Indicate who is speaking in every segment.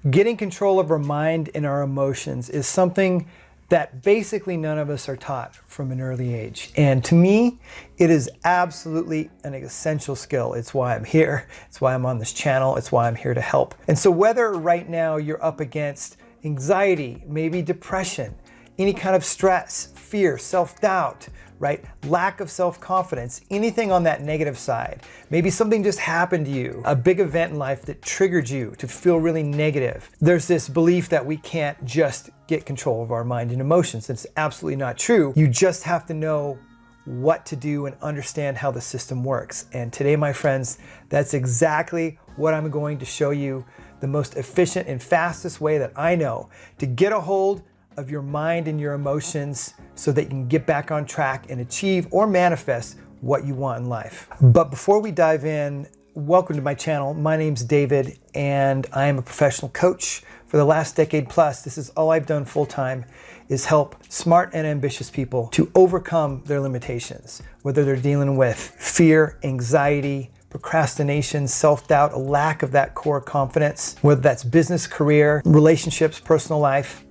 Speaker 1: Getting control of our mind and our emotions is something that basically none of us are taught from an early age. And to me, it is absolutely an essential skill. It's why I'm here. It's why I'm on this channel. It's why I'm here to help. And so whether right now you're up against anxiety, maybe depression, any kind of stress, fear, self-doubt, right? Lack of self-confidence, anything on that negative side. Maybe something just happened to you, a big event in life that triggered you to feel really negative. There's this belief that we can't just get control of our mind and emotions. It's absolutely not true. You just have to know what to do and understand how the system works. And today, my friends, that's exactly what I'm going to show you, the most efficient and fastest way that I know to get a hold of your mind and your emotions so that you can get back on track and achieve or manifest what you want in life. But before we dive in, welcome to my channel. My name's David and I am a professional coach. For the last decade plus, this is all I've done full time, is help smart and ambitious people to overcome their limitations, whether they're dealing with fear, anxiety, procrastination, self-doubt, a lack of that core confidence, whether that's business, career, relationships, personal life.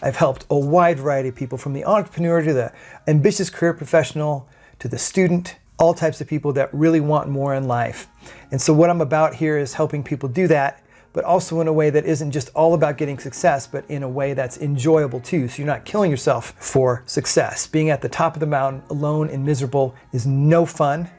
Speaker 1: I've helped a wide variety of people, from the entrepreneur to the ambitious career professional to the student, all types of people that really want more in life. And so what I'm about here is helping people do that, but also in a way that isn't just all about getting success, but in a way that's enjoyable too. So you're not killing yourself for success. Being at the top of the mountain alone and miserable is no fun.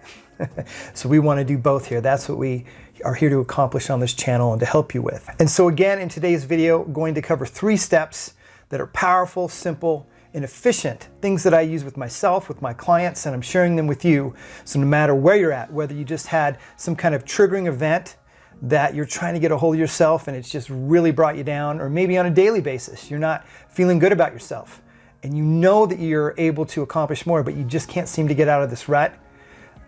Speaker 1: So we want to do both here. That's what we are here to accomplish on this channel and to help you with. And so again, in today's video, I'm going to cover 3 steps that are powerful, simple, and efficient, things that I use with myself, with my clients, and I'm sharing them with you. So no matter where you're at, whether you just had some kind of triggering event that you're trying to get a hold of yourself and it's just really brought you down, or maybe on a daily basis, you're not feeling good about yourself and you know that you're able to accomplish more, but you just can't seem to get out of this rut.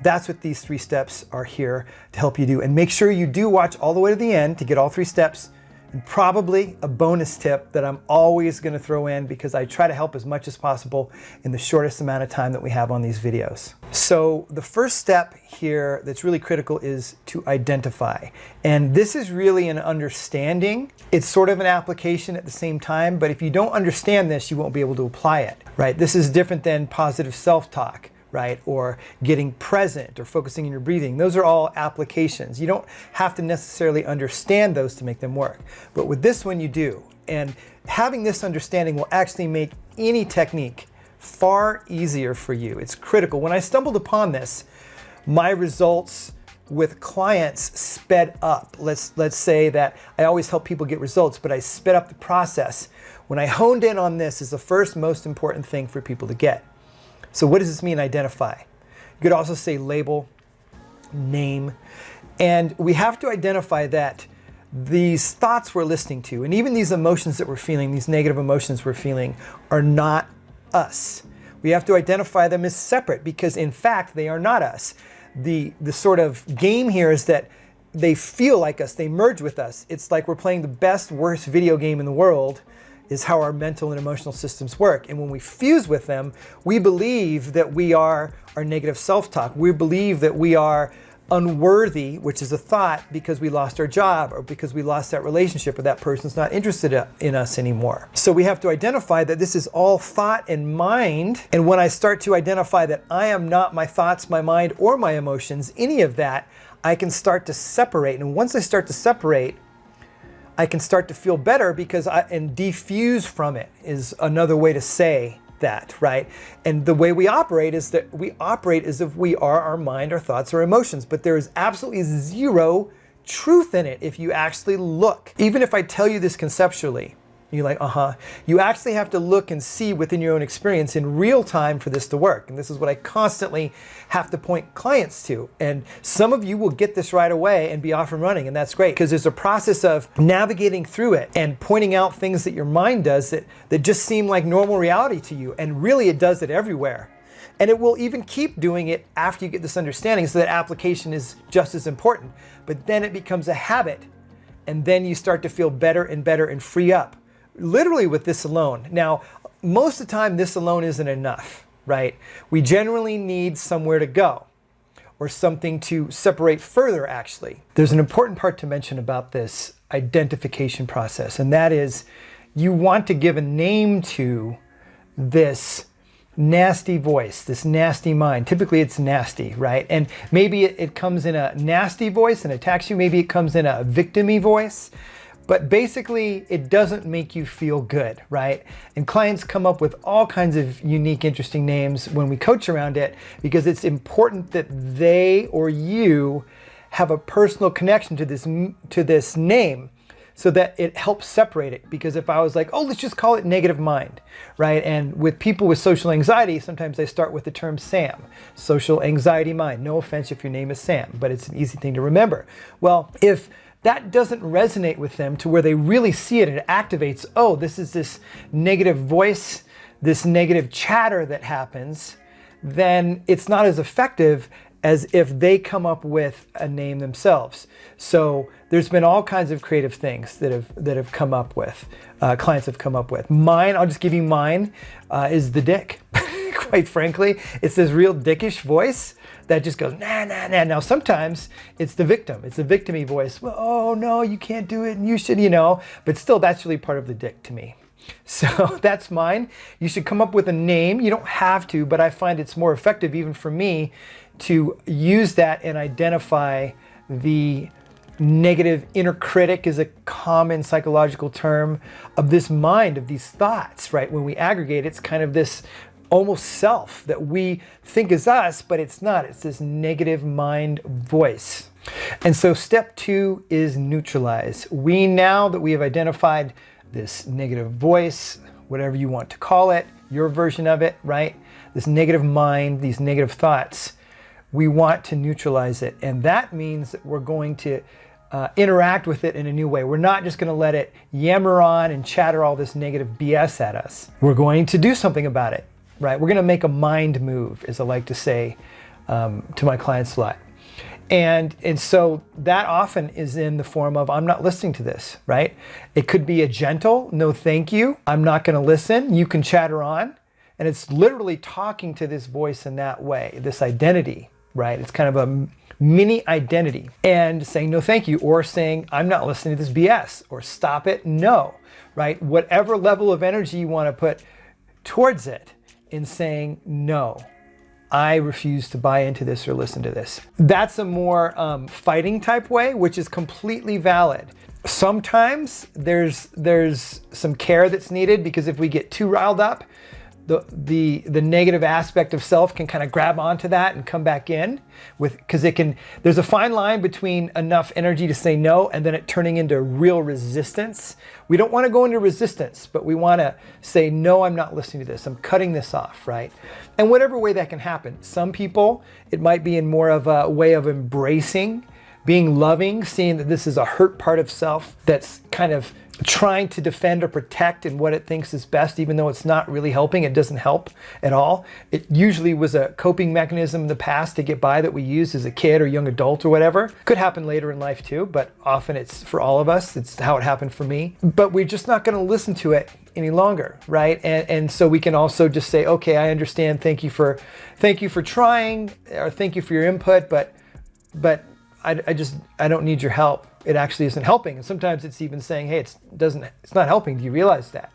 Speaker 1: That's what these 3 steps are here to help you do. And make sure you do watch all the way to the end to get all 3 steps. And probably a bonus tip that I'm always going to throw in, because I try to help as much as possible in the shortest amount of time that we have on these videos. So the first step here that's really critical is to identify. And this is really an understanding. It's sort of an application at the same time, but if you don't understand this, you won't be able to apply it, right? This is different than positive self-talk, right? Or getting present or focusing on your breathing. Those are all applications. You don't have to necessarily understand those to make them work. But with this one, you do. And having this understanding will actually make any technique far easier for you. It's critical. When I stumbled upon this, my results with clients sped up. Let's say that I always help people get results, but I sped up the process. When I honed in on this is the first most important thing for people to get. So what does this mean, identify? You could also say label, name, and we have to identify that these thoughts we're listening to, and even these emotions that we're feeling, these negative emotions we're feeling, are not us. We have to identify them as separate, because in fact, they are not us. The sort of game here is that they feel like us, they merge with us. It's like we're playing the best, worst video game in the world, is how our mental and emotional systems work. And when we fuse with them, we believe that we are our negative self-talk. We believe that we are unworthy, which is a thought, because we lost our job or because we lost that relationship or that person's not interested in us anymore. So we have to identify that this is all thought and mind. And when I start to identify that I am not my thoughts, my mind, or my emotions, any of that, I can start to separate. And once I start to separate, I can start to feel better, because and defuse from it is another way to say that, right? And the way we operate is that we operate as if we are our mind, our thoughts, our emotions, but there is absolutely zero truth in it if you actually look. Even if I tell you this conceptually, you're like, you actually have to look and see within your own experience in real time for this to work. And this is what I constantly have to point clients to. And some of you will get this right away and be off and running, and that's great, because there's a process of navigating through it and pointing out things that your mind does that just seem like normal reality to you. And really it does it everywhere. And it will even keep doing it after you get this understanding, so that application is just as important. But then it becomes a habit, and then you start to feel better and free up. Literally with this alone. Now, most of the time this alone isn't enough, right? We generally need somewhere to go, or something to separate further, actually. There's an important part to mention about this. identification process. And that is, you want to give a name to this nasty voice, this nasty mind. Typically it's nasty, right? And maybe it comes in a nasty voice and attacks you. Maybe it comes in a victim-y voice. But basically, it doesn't make you feel good, right? And clients come up with all kinds of unique, interesting names when we coach around it, because it's important that they or you have a personal connection to this name, so that it helps separate it. Because if I was like, oh, let's just call it negative mind, right? And with people with social anxiety, sometimes they start with the term SAM, social anxiety mind. No offense if your name is Sam, but it's an easy thing to remember. Well, if that doesn't resonate with them to where they really see it, it activates, oh, this is this negative voice, this negative chatter that happens, then it's not as effective as if they come up with a name themselves. So there's been all kinds of creative things that have come up with, clients have come up with. Mine, I'll just give you mine, is the dick. Quite frankly, it's this real dickish voice that just goes, nah, nah, nah. Now, sometimes it's the victim. It's a victim-y voice. Well, oh, no, you can't do it, and you should, But still, that's really part of the dick to me. So that's mine. You should come up with a name. You don't have to, but I find it's more effective, even for me, to use that and identify the negative inner critic, is a common psychological term, of this mind, of these thoughts, right? When we aggregate, it's kind of this almost self that we think is us, but it's not. It's this negative mind voice. And so step 2 is neutralize. Now that we have identified this negative voice, whatever you want to call it, your version of it, right? This negative mind, these negative thoughts, we want to neutralize it. And that means that we're going to interact with it in a new way. We're not just going to let it yammer on and chatter all this negative BS at us. We're going to do something about it. Right? We're going to make a mind move, as I like to say to my clients a lot. And so that often is in the form of, I'm not listening to this, right? It could be a gentle, no thank you, I'm not going to listen, you can chatter on. And it's literally talking to this voice in that way, this identity, right? It's kind of a mini identity, and saying no thank you, or saying I'm not listening to this BS, or stop it, no, right? Whatever level of energy you want to put towards it, in saying, no, I refuse to buy into this or listen to this. That's a more fighting type way, which is completely valid. Sometimes there's some care that's needed, because if we get too riled up, the negative aspect of self can kind of grab onto that and come back in because there's a fine line between enough energy to say no and then it turning into real resistance. We don't want to go into resistance, but we want to say, no, I'm not listening to this. I'm cutting this off, right? And whatever way that can happen. Some people, it might be in more of a way of embracing, being loving, seeing that this is a hurt part of self that's kind of trying to defend or protect in what it thinks is best, even though it's not really helping. It doesn't help at all. It usually was a coping mechanism in the past to get by that we used as a kid or young adult or whatever. Could happen later in life too, but often it's for all of us. It's how it happened for me. But we're just not going to listen to it any longer, right? And so we can also just say, okay, I understand. Thank you for trying, or thank you for your input, but I don't need your help. It actually isn't helping. And sometimes it's even saying, hey, it's not helping. Do you realize that?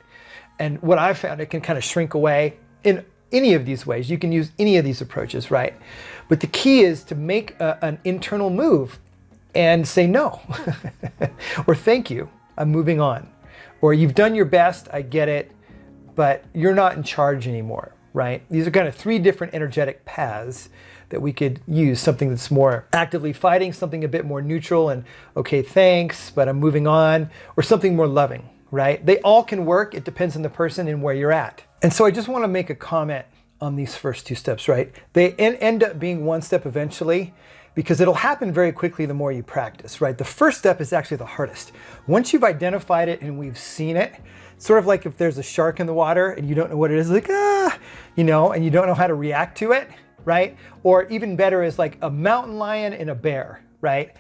Speaker 1: And what I've found, it can kind of shrink away in any of these ways. You can use any of these approaches, right? But the key is to make an internal move and say no, or thank you, I'm moving on. Or you've done your best, I get it, but you're not in charge anymore, right? These are kind of 3 different energetic paths that we could use. Something that's more actively fighting, something a bit more neutral and, okay, thanks, but I'm moving on, or something more loving, right? They all can work. It depends on the person and where you're at. And so I just want to make a comment on these first 2 steps, right? They end up being 1 step eventually, because it'll happen very quickly the more you practice, right? The first step is actually the hardest. Once you've identified it and we've seen it, sort of like if there's a shark in the water and you don't know what it is, like, and you don't know how to react to it, right? Or even better is like a mountain lion and a bear, right?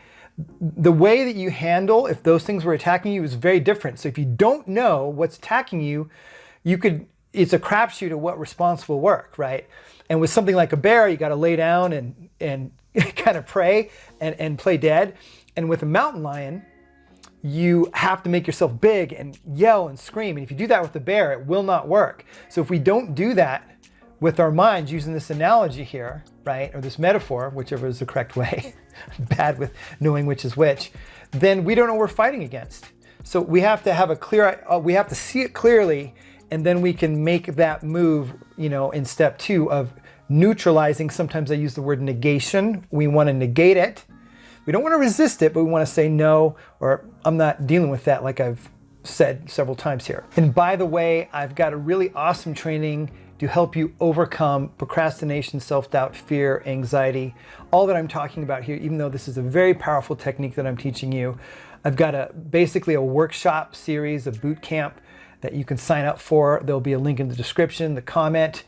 Speaker 1: The way that you handle if those things were attacking you is very different. So if you don't know what's attacking you, it's a crapshoot of what response will work, right? And with something like a bear, you got to lay down and kind of pray and play dead. And with a mountain lion, you have to make yourself big and yell and scream. And if you do that with the bear, it will not work. So if we don't do that with our minds, using this analogy here, right, or this metaphor, whichever is the correct way, I'm bad with knowing which is which, then we don't know what we're fighting against. So we have to have a clear, we have to see it clearly, and then we can make that move, in step 2 of neutralizing. Sometimes I use the word negation. We want to negate it. We don't want to resist it, but we want to say no, or I'm not dealing with that, like I've said several times here. And by the way, I've got a really awesome training to help you overcome procrastination, self-doubt, fear, anxiety, all that I'm talking about here, even though this is a very powerful technique that I'm teaching you. I've got basically a workshop series, a boot camp that you can sign up for. There'll be a link in the description, the comment,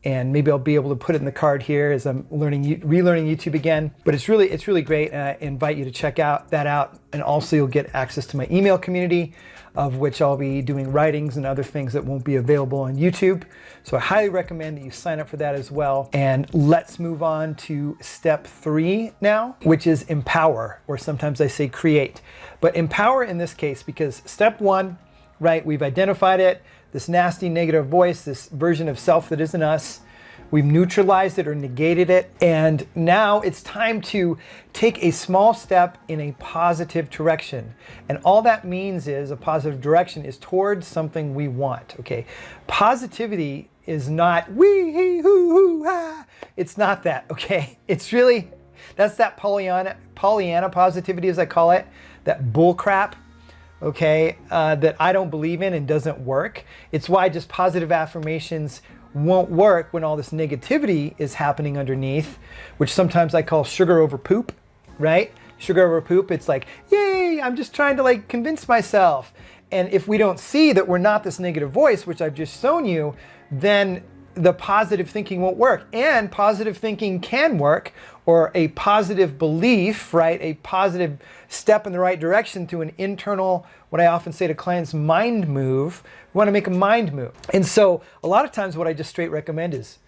Speaker 1: and maybe I'll be able to put it in the card here as I'm relearning YouTube again. But it's really great, and I invite you to check that out. And also you'll get access to my email community, of which I'll be doing writings and other things that won't be available on YouTube. So I highly recommend that you sign up for that as well. And let's move on to step 3 now, which is empower, or sometimes I say create. But empower in this case, because step 1, right, we've identified it, this nasty negative voice, this version of self that isn't us. We've neutralized it or negated it. And now it's time to take a small step in a positive direction. And all that means is a positive direction is towards something we want, okay? Positivity is not wee, hee, hoo, hoo, ha. It's not that, okay? It's really, that's that Pollyanna positivity, as I call it, that bull crap, okay, that I don't believe in and doesn't work. It's why just positive affirmations won't work when all this negativity is happening underneath, which sometimes I call sugar over poop, right? Sugar over poop, it's like, yay, I'm just trying to convince myself. And if we don't see that we're not this negative voice, which I've just shown you, then the positive thinking won't work. And positive thinking can work, or a positive belief, right? A positive step in the right direction to an internal, what I often say to clients, mind move. We want to make a mind move. And so a lot of times what I just straight recommend is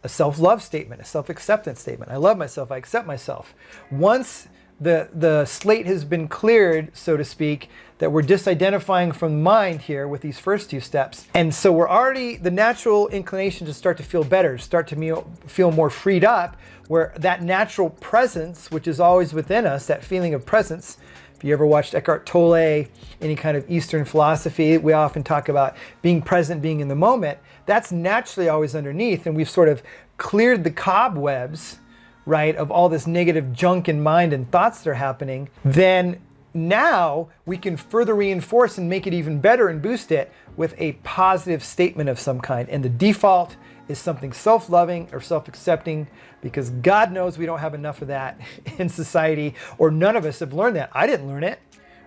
Speaker 1: a self-love statement, a self-acceptance statement. I love myself, I accept myself. Once the slate has been cleared, so to speak, that we're disidentifying from mind here with these first 2 steps. And so we're already, the natural inclination to start to feel better, start to feel more freed up, where that natural presence, which is always within us, that feeling of presence. If you ever watched Eckhart Tolle, any kind of Eastern philosophy, we often talk about being present, being in the moment. That's naturally always underneath, and we've sort of cleared the cobwebs, right, of all this negative junk in mind and thoughts that are happening. Then now we can further reinforce and make it even better and boost it with a positive statement of some kind. And the default is something self-loving or self-accepting, because God knows we don't have enough of that in society, or none of us have learned that. I didn't learn it,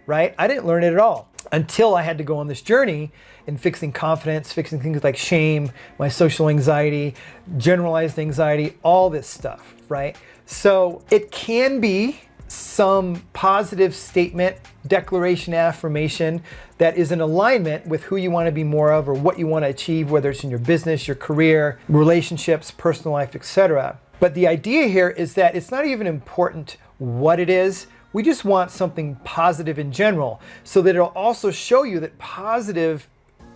Speaker 1: right? I didn't learn it at all until I had to go on this journey in fixing confidence, fixing things like shame, my social anxiety, generalized anxiety, all this stuff, right? So it can be some positive statement, declaration, affirmation that is in alignment with who you want to be more of or what you want to achieve, whether it's in your business, your career, relationships, personal life, etc. But the idea here is that it's not even important what it is. We just want something positive in general, so that it'll also show you that positive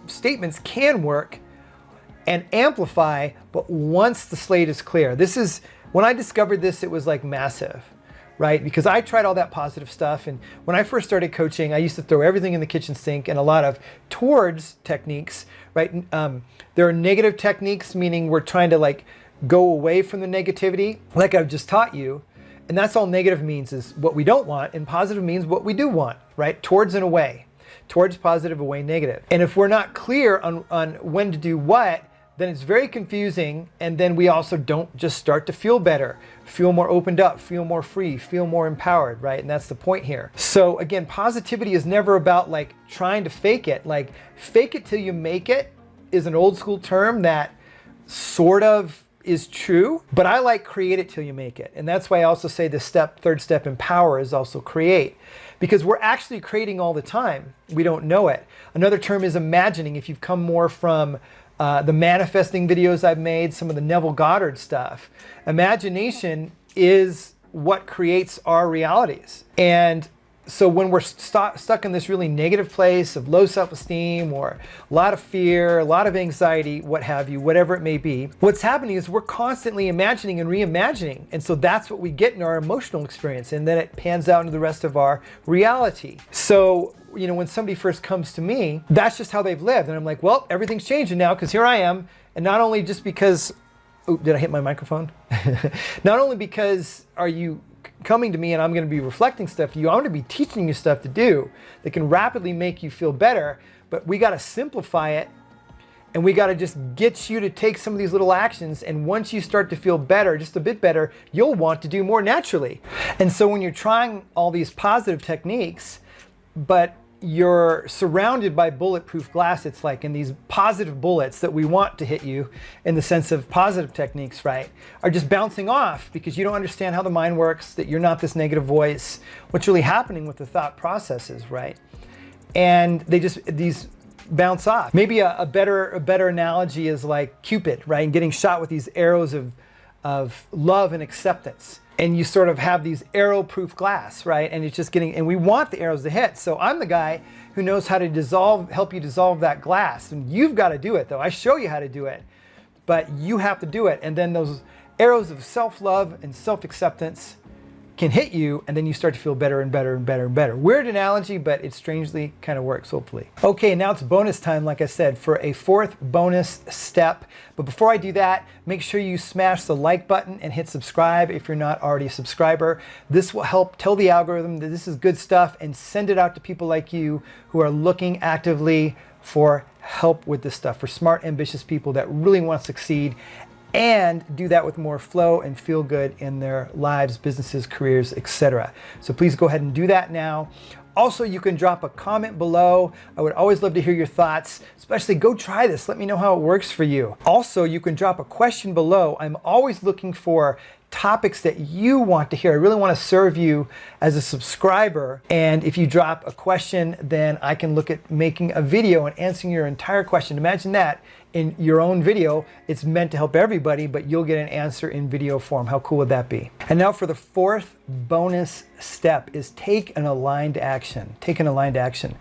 Speaker 1: statements can work and amplify, but once the slate is clear. This is, when I discovered this, it was like massive, right? Because I tried all that positive stuff, and when I first started coaching, I used to throw everything in the kitchen sink and a lot of towards techniques, right? There are negative techniques, meaning we're trying to go away from the negativity, like I've just taught you. And that's all negative means, is what we don't want, and positive means what we do want, right? Towards and away. Towards positive, away negative. And if we're not clear on when to do what, then it's very confusing, and then we also don't just start to feel better, feel more opened up, feel more free, feel more empowered, right? And that's the point here. So again, positivity is never about trying to fake it. Fake it till you make it is an old school term that sort of is true, but I like create it till you make it. And that's why I also say the third step, empower, is also create, because we're actually creating all the time. We don't know it. Another term is imagining. If you've come more from the manifesting videos I've made, some of the Neville Goddard stuff, imagination is what creates our realities. And So when we're stuck in this really negative place of low self-esteem or a lot of fear, a lot of anxiety, what have you, whatever it may be, what's happening is we're constantly imagining and reimagining. And so that's what we get in our emotional experience. And then it pans out into the rest of our reality. So, you know, when somebody first comes to me, that's just how they've lived. And I'm like, well, everything's changing now because here I am. And not only just because, oh, did I hit my microphone? Not only because are you coming to me and I'm going to be reflecting stuff to you, I'm going to be teaching you stuff to do that can rapidly make you feel better, but we got to simplify it and we got to just get you to take some of these little actions, and once you start to feel better, just a bit better, you'll want to do more naturally. And so when you're trying all these positive techniques, but you're surrounded by bulletproof glass, it's like, in these positive bullets that we want to hit you in the sense of positive techniques, right, are just bouncing off because you don't understand how the mind works, that you're not this negative voice, what's really happening with the thought processes, right? And these bounce off. Maybe a better analogy is like Cupid, right? And getting shot with these arrows of love and acceptance. And you sort of have these arrow-proof glass, right? And it's just and we want the arrows to hit. So I'm the guy who knows how to help you dissolve that glass. And you've got to do it though. I show you how to do it, but you have to do it. And then those arrows of self-love and self-acceptance can hit you, and then you start to feel better and better and better and better. Weird analogy, but it strangely kind of works, hopefully. Okay, now it's bonus time, like I said, for a fourth bonus step. But before I do that, make sure you smash the like button and hit subscribe if you're not already a subscriber. This will help tell the algorithm that this is good stuff and send it out to people like you who are looking actively for help with this stuff, for smart, ambitious people that really want to succeed and do that with more flow and feel good in their lives, businesses, careers, etc. So please go ahead and do that now. Also, you can drop a comment below. I would always love to hear your thoughts, especially go try this. Let me know how it works for you. Also, you can drop a question below. I'm always looking for topics that you want to hear. I really want to serve you as a subscriber. And if you drop a question, then I can look at making a video and answering your entire question. Imagine that in your own video. It's meant to help everybody, but you'll get an answer in video form. How cool would that be? And now for the fourth bonus step is take an aligned action. Take an aligned action.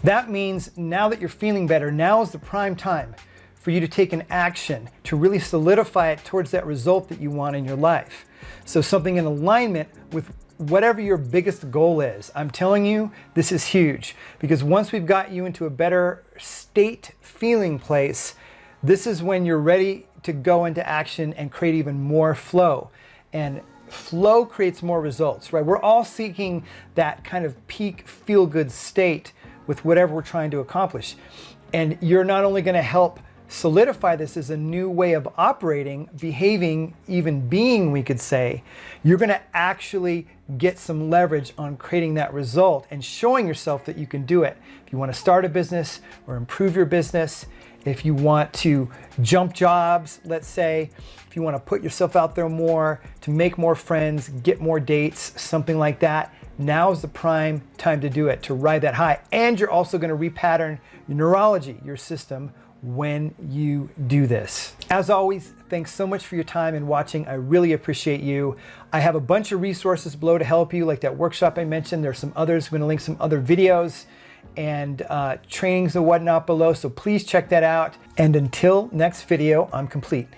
Speaker 1: That means now that you're feeling better, now is the prime time for you to take an action to really solidify it towards that result that you want in your life. So something in alignment with whatever your biggest goal is. I'm telling you, this is huge, because once we've got you into a better state feeling place, this is when you're ready to go into action and create even more flow. And flow creates more results, right? We're all seeking that kind of peak feel-good state with whatever we're trying to accomplish. And you're not only going to help solidify this as a new way of operating, behaving, even being, we could say, you're going to actually get some leverage on creating that result and showing yourself that you can do it. If you want to start a business or improve your business, if you want to jump jobs, let's say, if you want to put yourself out there more, to make more friends, get more dates, something like that, now is the prime time to do it, to ride that high. And you're also going to repattern your neurology, your system, when you do this. As always, thanks so much for your time and watching. I really appreciate you. I have a bunch of resources below to help you, like that workshop I mentioned. There's some others. I'm going to link some other videos and trainings and whatnot below, so please check that out. And until next video, I'm complete.